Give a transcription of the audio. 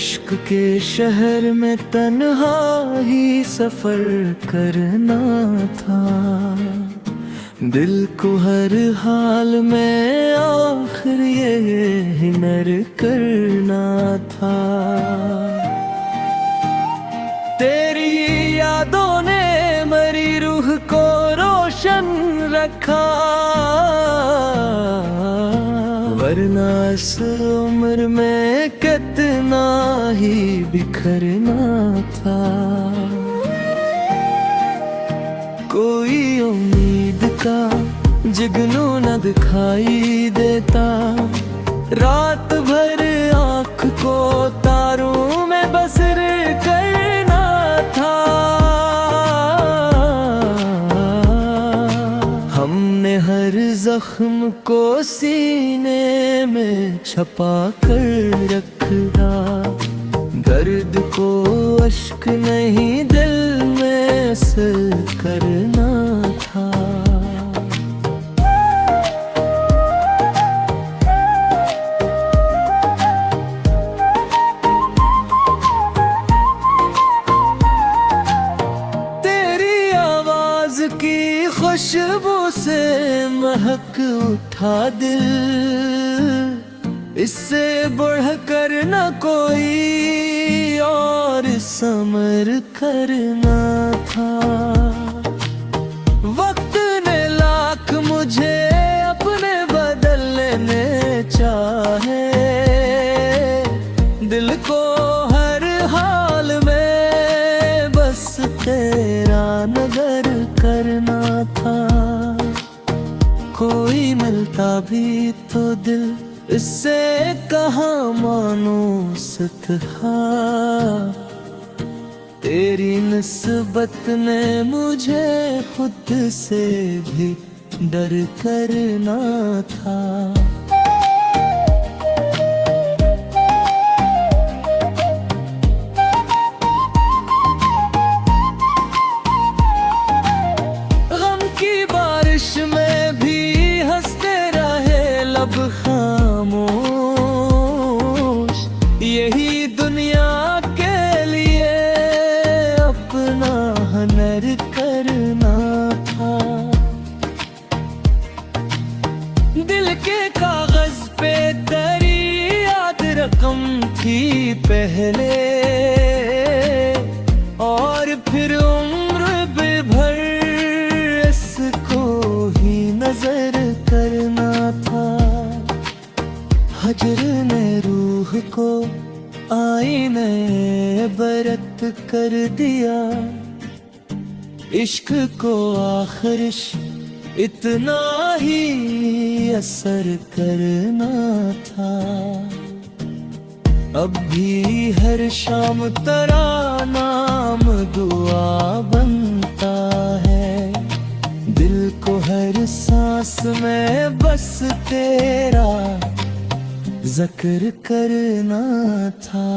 इश्क के शहर में तन्हा ही सफर करना था। दिल को हर हाल में आखिर ये हिनर करना था। तेरी यादों ने मेरी रूह को रोशन रखा, वरना इस उम्र में कितना ही बिखरना था। कोई उम्मीद का जुगनू न दिखाई देता, रात भर आँख को तारों में बसर करना था। हमने हर जख्म को सीने में छपा कर रखा, दर्द को अश्क नहीं दिल में असर करना था। तेरी आवाज की खुशबू से महक उठा दिल, इससे बढ़कर न कोई और समर करना था। वक्त ने लाख मुझे अपने बदल लेने चाहे, दिल को हर हाल में बस तेरा नजर करना था। कोई मिलता भी तो दिल इससे कहाँ मानूसत था। तेरी निस्बत ने मुझे खुद से भी डर करना था। गम की बारिश में भी हंसते रहे लब खामोश, यही दुनिया के लिए अपना हनर करना था। दिल के कागज पे तेरी याद रकम थी पहले, और फिर उम्र भर इसको ही नजर करना था। हजर ने रूह को आईने बरत कर दिया, इश्क को आखिर इतना ही असर करना था। अब भी हर शाम तेरा नाम दुआ बनता है, दिल को हर सांस में बस तेरा जिक्र करना था।